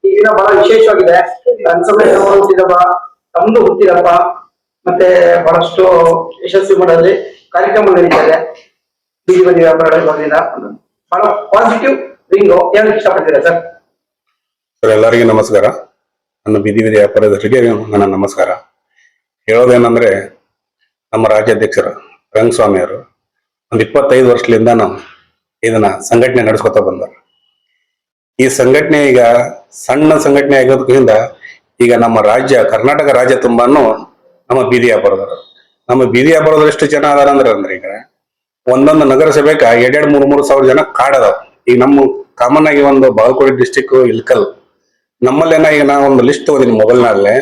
ಈ ದಿನ ಬಹಳ ವಿಶೇಷವಾಗಿದೆ. ರಂಗಸಭೆಯವರು ಹುಟ್ಟಿದಬ್ಬ, ತಮ್ಮದು ಹುಟ್ಟಿದಬ್ಬ, ಮತ್ತೆ ಬಹಳಷ್ಟು ಯಶಸ್ವಿ ಮಾಡೋದ್ರಲ್ಲಿ ಕಾರ್ಯಕ್ರಮ ನಡೀತದೆ. ಬೀದಿ ಬದಿ ವ್ಯಾಪಾರದಿಂದ ಬಹಳ ಪಾಸಿಟಿವ್ ರಿಂಗು ಹೇಳಕ್ ಇಷ್ಟಪಡ್ತೀರಾ ಸರ್? ಸರ್, ಎಲ್ಲರಿಗೂ ನಮಸ್ಕಾರ. ನನ್ನ ಬೀದಿ ಬದಿ ವ್ಯಾಪಾರದವರಿಗೆ ನನ್ನ ನಮಸ್ಕಾರ. ಹೇಳೋದೇನಂದ್ರೆ, ನಮ್ಮ ರಾಜ್ಯಾಧ್ಯಕ್ಷರು ರಂಗಸ್ವಾಮಿಯವರು ಒಂದು 25 ವರ್ಷದಿಂದ ನಾವು ಇದನ್ನ ಸಂಘಟನೆ ನಡೆಸ್ಕೊತಾ ಬಂದರು. ಈ ಸಂಘಟನೆ ಈಗ ಸಣ್ಣ ಸಂಘಟನೆ ಆಗೋದ್ರಿಂದ ಈಗ ನಮ್ಮ ರಾಜ್ಯ, ಕರ್ನಾಟಕ ರಾಜ್ಯ ತುಂಬಾನು ನಮ್ಮ ಬೀದಿ ವ್ಯಾಪಾರದವರು. ನಮ್ಮ ಬೀದಿ ವ್ಯಾಪಾರದವರು ಎಷ್ಟು ಜನ ಅದಾರ ಅಂದ್ರೆ ಈಗ ಒಂದೊಂದು ನಗರಸಭೆಗೆ 2-3 ಸಾವಿರ ಜನ ಕಾರ್ಡ್ ಅದಾವ. ಈಗ ನಮ್ಮ ಕಾಮನ್ ಆಗಿ ಒಂದು ಬಾಗಲಕೋಟೆ ಡಿಸ್ಟಿಕ್ ಇಲ್ಕಲ್ ನಮ್ಮಲ್ಲೇನ ಈಗ ನಾ ಒಂದು ಲಿಸ್ಟ್ ತಗೋದೀನಿ ಮೊಬೈಲ್ನಲ್ಲೇ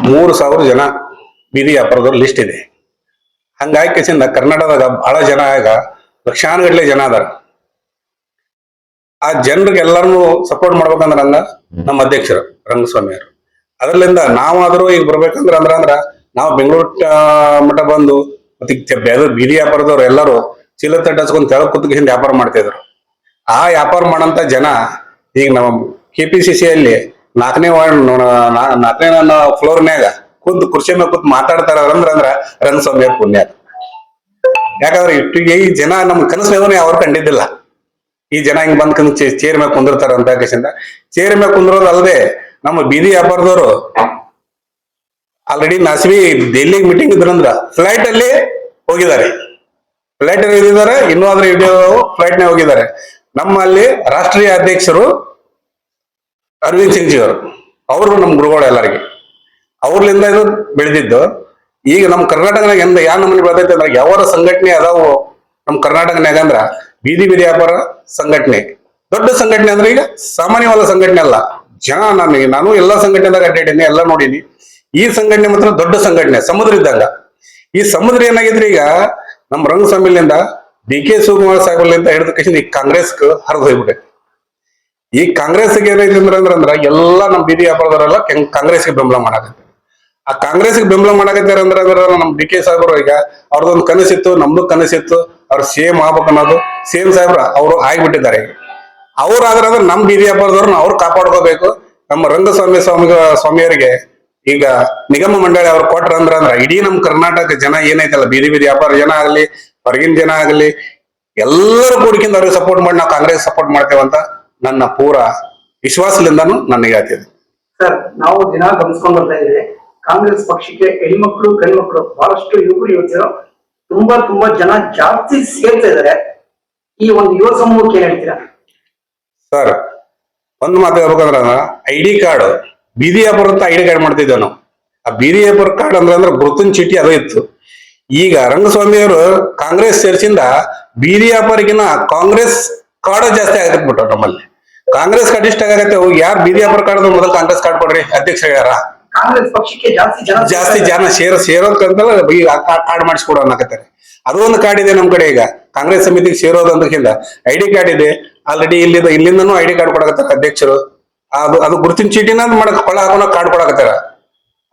3,000 ಜನ ಬೀದಿ ವ್ಯಾಪಾರದವ್ರ ಲಿಸ್ಟ್ ಇದೆ. ಹಂಗಾಗಿ ಕಿಸಿಂದ ಕರ್ನಾಟಕದಾಗ ಬಹಳ ಜನ ಈಗ ಲಕ್ಷಾನುಗಟ್ಟಲೆ ಜನ ಅದಾರ. ಆ ಜನರಿಗೆ ಎಲ್ಲರನ್ನು ಸಪೋರ್ಟ್ ಮಾಡ್ಬೇಕಂದ್ರ ನಮ್ಮ ಅಧ್ಯಕ್ಷರು ರಂಗಸ್ವಾಮಿಯವರು. ಅದರಲ್ಲಿಂದ ನಾವಾದ್ರೂ ಈಗ ಬರ್ಬೇಕಂದ್ರ ಅಂದ್ರ ನಾವು ಬೆಂಗಳೂರು ಮಠ ಬಂದು ಮತ್ತೆ ಬೀದಿ ವ್ಯಾಪಾರದವ್ರು ಎಲ್ಲರೂ ಚೀಲ ತಟ್ಟಸ್ಕೊಂಡ್ ತೆಳ ಕುತ್ಕೊಂಡು ವ್ಯಾಪಾರ ಮಾಡ್ತಿದ್ರು. ಆ ವ್ಯಾಪಾರ ಮಾಡಂತ ಜನ ಈಗ ನಮ್ಮ KPCC ಅಲ್ಲಿ 4ನೇ ಫ್ಲೋರ್ನ್ಯಾಗ ಕುಂತ್ ಕುರ್ಚಿ ಮೇಲೆ ಕೂತ್ ಮಾತಾಡ್ತಾರ ಅಂದ್ರ ರಂಗಸ್ವಾಮಿ ಪುಣ್ಯ. ಯಾಕಂದ್ರೆ ಇಟ್ಟಿಗೆ ಈ ಜನ ನಮ್ ಕನಸು ಅವ್ರು ಕಂಡಿದ್ದಿಲ್ಲ. ಈ ಜನ ಹಿಂಗ್ ಬಂದ್ ಚೇರ್ ಮೇಲೆ ಕುಂದಿರ್ತಾರ ಅಂತ ಕೇಸಿಂದ ಚೇರ್ ಮೇಲೆ ಕುಂದಿರೋದಲ್ಲದೆ ನಮ್ಮ ಬೀದಿ ವ್ಯಾಪಾರದವರು ಆಲ್ರೆಡಿ ನಾಸಿವಿ ಡೆಲ್ಲಿಗೆ ಮೀಟಿಂಗ್ ಇದ್ರಂದ್ರ ಫ್ಲೈಟ್ ಅಲ್ಲಿ ಹೋಗಿದ್ದಾರೆ. ಫ್ಲೈಟ್ ಅಲ್ಲಿ ಇದ್ದಾರೆ, ಇನ್ನೂ ಆದ್ರೆ ವಿಡಿಯೋ ಫ್ಲೈಟ್ ನೇ ಹೋಗಿದ್ದಾರೆ. ನಮ್ಮಲ್ಲಿ ರಾಷ್ಟ್ರೀಯ ಅಧ್ಯಕ್ಷರು ಅರವಿಂದ್ ಸಿಂಗ್ ಜಿ ಅವರು ನಮ್ಮ ಗುರುಗಳು ಎಲ್ಲರಿಗೆ ಅವ್ರಲಿಂದ ಇದು ಬೆಳೆದಿದ್ದು. ಈಗ ನಮ್ಮ ಕರ್ನಾಟಕನಾಗ ಯಾವ ನಮ್ಮನೆ ಬೆಳೆದೈತೆ ಅಂದ್ರೆ ಯಾವ ಸಂಘಟನೆ ಅದಾವು ನಮ್ಮ ಕರ್ನಾಟಕನಾಗ ಅಂದ್ರ ಬೀದಿ ವ್ಯಾಪಾರ ಸಂಘಟನೆ ದೊಡ್ಡ ಸಂಘಟನೆ ಅಂದ್ರೆ ಈಗ ಸಾಮಾನ್ಯವಾದ ಸಂಘಟನೆ ಅಲ್ಲ. ಜನ ನಾನು ಎಲ್ಲಾ ಸಂಘಟನೆದಾಗ ಅಡ್ಡಾಡೀನಿ, ಎಲ್ಲ ನೋಡೀನಿ. ಈ ಸಂಘಟನೆ ಮಾತ್ರ ದೊಡ್ಡ ಸಂಘಟನೆ, ಸಮುದ್ರ ಇದ್ದಾಗ. ಈ ಸಮುದ್ರ ಏನಾಗಿದ್ರಿ ಈಗ ನಮ್ಮ ರಂಗಸ್ವಾಮಿಲಿಂದ DK ಶಿವಕುಮಾರ್ ಸಾಹೇಬ್ಲಿಂದ ಹಿಡಿದ ಕೃಷ್ಣ ಈ ಕಾಂಗ್ರೆಸ್ ಹರಿದು ಹೋಗ್ಬಿಟ್ಟೆ. ಈ ಕಾಂಗ್ರೆಸ್ಗೆ ಏನೈತಿ ಅಂದ್ರ ಎಲ್ಲಾ ನಮ್ಮ ಬೀದಿ ವ್ಯಾಪಾರದವರೆಲ್ಲ ಕಾಂಗ್ರೆಸ್ಗೆ ಬೆಂಬಲ ಮಾಡಾಕತ್ತೆ. ಆ ಕಾಂಗ್ರೆಸ್ಗೆ ಬೆಂಬಲ ಮಾಡಾಕತ್ತಾರ ಅಂದ್ರ ನಮ್ DK ಸಾಹೇಬರು ಈಗ ಅವ್ರದೊಂದು ಕನಸಿತ್ತು, ನಮ್ದು ಕನಸಿತ್ತು, ಅವ್ರು ಸೇಮ್ ಆಗ್ಬೇಕು ಅನ್ನೋದು. ಸೇಮ್ ಸಾಹೇಬ್ರ ಅವರು ಆಗ್ಬಿಟ್ಟಿದ್ದಾರೆ. ಅವ್ರು ಆದ್ರೆ ನಮ್ ಬೀದಿ ವ್ಯಾಪಾರದವ್ರನ್ನ ಅವ್ರು ಕಾಪಾಡ್ಕೋಬೇಕು. ನಮ್ಮ ಸ್ವಾಮಿಯವರಿಗೆ ಈಗ ನಿಗಮ ಮಂಡಳಿ ಅವ್ರು ಕೊಟ್ರ ಅಂದ್ರ ಇಡೀ ನಮ್ ಕರ್ನಾಟಕ ಜನ ಏನೈತಲ್ಲ, ಬೀದಿ ವ್ಯಾಪಾರ ಜನ ಆಗ್ಲಿ, ಹೊರಗಿನ ಜನ ಆಗ್ಲಿ, ಎಲ್ಲರೂ ಕೂಡಿಕಿಂದ ಅವ್ರಿಗೆ ಸಪೋರ್ಟ್ ಮಾಡಿ ನಾವು ಕಾಂಗ್ರೆಸ್ ಸಪೋರ್ಟ್ ಮಾಡ್ತೇವಂತ ನನ್ನ ಪೂರ ವಿಶ್ವಾಸದಿಂದಾನು ನನಗೆ ಹೇಳ್ತಿದೆ. ಸರ್, ನಾವು ದಿನ ಗಮನಿಸ್ಕೊಂಡ್ ಬರ್ತಾ ಇದ್ದೀವಿ, ಕಾಂಗ್ರೆಸ್ ಪಕ್ಷಕ್ಕೆ ಹೆಣ್ಮಕ್ಳು ಗಂಡ್ಮಕ್ಳು ಬಹಳಷ್ಟು ಯುವಕರು ಯುವತಿಯರು ತುಂಬಾ ಜನ ಜಾಸ್ತಿ ಸೇರ್ತಾ ಇದ್ದಾರೆ. ಈ ಒಂದು ಯುವ ಸಮೂಹಕ್ಕೆ ಏನ್ ಹೇಳ್ತೀರಾ ಸರ್? ಒಂದು ಮಾತು ಹೇಳ್ಬೇಕಂದ್ರ ID ಕಾರ್ಡ್, ಬೀದಿ ವ್ಯಾಪಾರ ಅಂತ ID ಕಾರ್ಡ್ ಮಾಡ್ತಿದ್ದೇವೆ ನಾವು. ಆ ಬೀದಿ ವ್ಯಾಪಾರ ಕಾರ್ಡ್ ಅಂದ್ರೆ ಗುರುತಿನ ಚೀಟಿ ಅದು ಇತ್ತು. ಈಗ ರಂಗಸ್ವಾಮಿಯವರು ಕಾಂಗ್ರೆಸ್ ಸೇರ್ಸಿಂದ ಬೀದಿ ವ್ಯಾಪಾರಿಗಿನ ಕಾಂಗ್ರೆಸ್ ಕಾರ್ಡ್ ಜಾಸ್ತಿ ಆಗತ್ಬಿಟ್ರು. ನಮ್ಮಲ್ಲಿ ಕಾಂಗ್ರೆಸ್ ಕಾರ್ಡ್ ಇಷ್ಟ ಆಗತ್ತೆ. ಯಾರು ಬೀದಿ ವ್ಯಾಪಾರ ಕಾರ್ಡ್ ಮೊದಲು ಕಾಂಗ್ರೆಸ್ ಕಾರ್ಡ್ ಕೊಡ್ರಿ ಅಧ್ಯಕ್ಷ ಹೇಳ್ಯಾರ. ಕಾಂಗ್ರೆಸ್ ಪಕ್ಷಕ್ಕೆ ಜಾಸ್ತಿ ಜನ ಸೇರೋದಂತಲ್ಲ ಕಾರ್ಡ್ ಮಾಡಿಸ್ಕೊಡೋ ಅನ್ನಕತ್ತಾರೆ. ಅದು ಒಂದು ಕಾರ್ಡ್ ಇದೆ ನಮ್ ಕಡೆ. ಈಗ ಕಾಂಗ್ರೆಸ್ ಸಮಿತಿಗೆ ಸೇರೋದಂದ್ರಿಂದ ID ಕಾರ್ಡ್ ಇದೆ ಆಲ್ರೆಡಿ. ಇಲ್ಲಿಂದನೂ ID ಕಾರ್ಡ್ ಕೊಡಕತ್ತಾರ ಅಧ್ಯಕ್ಷರು. ಅದು ಗುರುತಿನ ಚೀಟಿನ ಕೊಳ್ಳ ಹಾಕೋಣ ಕಾರ್ಡ್ ಕೊಡಕತ್ತಾರ.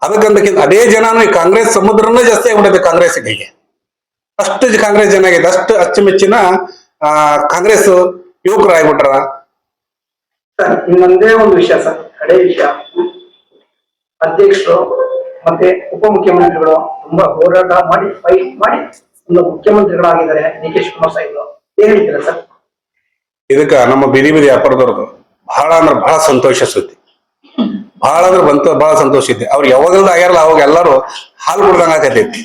ಅದಕ್ಕಂತಕ್ಕಿಂತ ಅದೇ ಜನನು ಈ ಕಾಂಗ್ರೆಸ್ ಸಮುದ್ರನೇ ಜಾಸ್ತಿ ಆಗ್ಬಿಟ್ಟೈತೆ ಕಾಂಗ್ರೆಸ್ಗೆ. ಅಷ್ಟು ಕಾಂಗ್ರೆಸ್ ಜನ ಆಗಿದೆ, ಅಷ್ಟು ಅಚ್ಚುಮೆಚ್ಚಿನ ಕಾಂಗ್ರೆಸ್ ಯುವಕರು ಆಗ್ಬಿಟ್ರ. ಸರ್, ಇನ್ನೊಂದೇ ಒಂದು ವಿಷಯ ಸರ್, ಹಳೆ ವಿಷಯ. ಅಧ್ಯಕ್ಷರು ಮತ್ತೆ ಉಪಮುಖ್ಯಮಂತ್ರಿಗಳು ತುಂಬಾ ಹೋರಾಟ ಮಾಡಿ ಫೈಟ್ ಮಾಡಿ ಒಂದು ಮುಖ್ಯಮಂತ್ರಿಗಳಾಗಿದ್ದಾರೆ DK ಶಿವಕುಮಾರ್ ಸಾಹೇಬ್ರು. ಏನ್ ಹೇಳ್ತೀರಾ ಸರ್? ಇದಕ್ಕ ನಮ್ಮ ಬೀದಿ ವ್ಯಾಪಾರದವ್ರದ್ದು ಬಹಳ ಅಂದ್ರೆ ಬಹಳ ಸಂತೋಷ ಸುದ್ದಿ. ಬಹಳ ಅಂದ್ರೆ ಬಹಳ ಸಂತೋಷ ಇದ್ದೆ. ಅವ್ರು ಯಾವಾಗಲ್ದ ಆಗ್ಯಾರಲ್ಲ ಅವಾಗ ಎಲ್ಲರೂ ಹಾಲು ಕುಡ್ದಂಗ ಆಗತೈತಿ.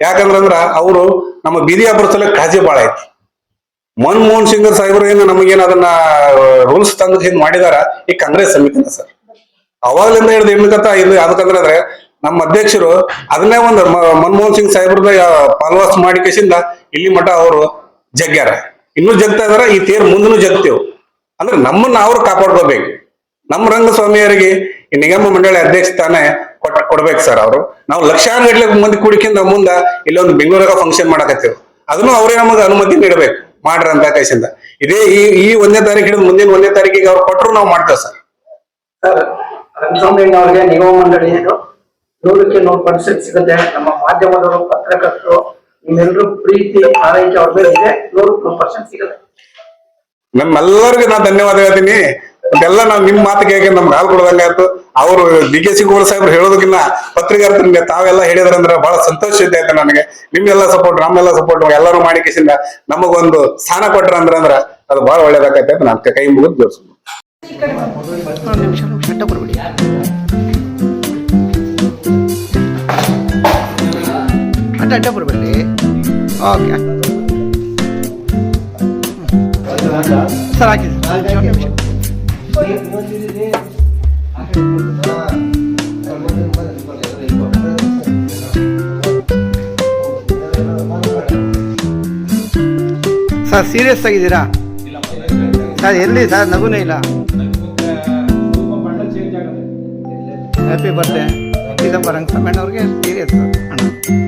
ಯಾಕಂದ್ರ ಅವರು ನಮ್ಮ ಬೀದಿ ವ್ಯಾಪಾರ ಕಾಳಜಿ ಬಹಳ ಐತಿ. ಮನಮೋಹನ್ ಸಿಂಗ್ ಸಾಹೇಬ್ರು ಏನು ನಮಗೇನು ಅದನ್ನ ರೂಲ್ಸ್ ತಂದು ಹಿಂಗ್ ಮಾಡಿದಾರ ಈ ಕಾಂಗ್ರೆಸ್ ಸಮಿತಿನ ಸರ್. ಅವಾಗ್ಲಿಂದ ಹಿಡಿದು ಹೆಣ್ಕತ್ತ ಇದು ಅದಕ್ಕಂದ್ರೆ ನಮ್ಮ ಅಧ್ಯಕ್ಷರು ಅದನ್ನೇ ಒಂದು ಮನಮೋಹನ್ ಸಿಂಗ್ ಸಾಹೇಬ್ರದ ಪಾಲ್ವಾಸ್ ಮಾಡಿ ಕೇಸಿಂದ ಇಲ್ಲಿ ಮಠ ಅವರು ಜಗ್ಗ್ಯಾರ, ಇನ್ನೂ ಜಗ್ತಾ ಇದಾರ. ಈ ತೇರ್ ಮುಂದೂ ಜಗ್ತೇವ್ ಅಂದ್ರೆ ನಮ್ಮನ್ನ ಅವ್ರು ಕಾಪಾಡ್ಕೋಬೇಕು. ನಮ್ಮ ರಂಗಸ್ವಾಮಿಯವರಿಗೆ ಈ ನಿಗಮ ಮಂಡಳಿ ಅಧ್ಯಕ್ಷ ಸ್ಥಾನ ಕೊಡ್ಬೇಕು ಸರ್. ಅವರು ನಾವು ಲಕ್ಷಾನುಗಟ್ಟಲೆ ಮಂದಿ ಕೂಡಿಕಿಂದ ಮುಂದ ಇಲ್ಲೊಂದು ಬೆಂಗಳೂರಾಗ ಫಂಕ್ಷನ್ ಮಾಡಕತ್ತೇವೆ, ಅದನ್ನು ಅವರೇ ನಮಗೆ ಅನುಮತಿ ನೀಡಬೇಕು ಮಾಡ್ರಿ ಅಂತ ಕೈಸಿಂದ. ಇದೇ ಈ 1ನೇ ತಾರೀಕು ಹಿಡಿದು ಮುಂದಿನ 1ನೇ ತಾರೀಕಿಗೆ ಅವ್ರು ಕೊಟ್ಟರು ನಾವು ಮಾಡ್ತೇವೆ ಸರ್. ಸರ್, ರಂಗಸ್ವಾಮಿ ಅವರಿಗೆ ನಿಗಮ ಮಂಡಳಿ 100% ಸಿಗುತ್ತೆ. ನಮ್ಮ ಮಾಧ್ಯಮದವರು, ಪತ್ರಕರ್ತರು, ನಿಮ್ಮೆಲ್ಲರೂ ಪ್ರೀತಿ ಆರೈಕೆ ಅವ್ರ ಮೇಲೆ ಇದೆ. 100% ಸಿಗುತ್ತೆ. ನಮ್ಮೆಲ್ಲರಿಗೂ ನಾನು ಧನ್ಯವಾದ ಹೇಳ್ತೀನಿ. ಅದೆಲ್ಲ ನಾವು ನಿಮ್ಮ ಮಾತು ಕೇಳಿ ನಮ್ಗೆ ಹಾಲು ಕೊಡ್ದಂಗೆ ಆಯ್ತು. ಅವರು DK ಗೌಡ ಸಾಹೇಬ್ರು ಹೇಳೋದಕ್ಕಿಂತ ಪತ್ರಿಕಾರ್ತರಿಗೆ ತಾವೆಲ್ಲ ಹೇಳಿದ್ರಂದ್ರೆ ಬಹಳ ಸಂತೋಷ ಇದ್ದೈತೆ ನನಗೆ. ನಿಮ್ಗೆಲ್ಲ ಸಪೋರ್ಟ್, ನಮ್ಮೆಲ್ಲ ಸಪೋರ್ಟ್ ಎಲ್ಲರೂ ಮಾಡಿಕಿಸಿಂದ ನಮಗೊಂದು ಸ್ಥಾನ ಕೊಟ್ರ ಅಂದ್ರ ಅದು ಬಹಳ ಒಳ್ಳೇದಾಕೈತೆ ಅಂತ ನಾನು ಕೈ ಮುಗಿದು ಜೋಡಿಸ್ತೀನಿ. ಅಡ್ಡ ಬರಬೇಡಿ. ಓಕೆ ಸರ್ ಹಾಕಿ ಸರ್ ಸೀರಿಯಸ್ ಆಗಿದ್ದೀರಾ ಸರ್? ಎಲ್ಲಿ ಸರ್ ನಗುನೇ ಇಲ್ಲ. ಹ್ಯಾಪಿ ಬರ್ಡೇ ಚಿದಂಬರಂ ಅವ್ರಿಗೆ ಸೀರಿಯಸ್ ಅಣ್ಣ.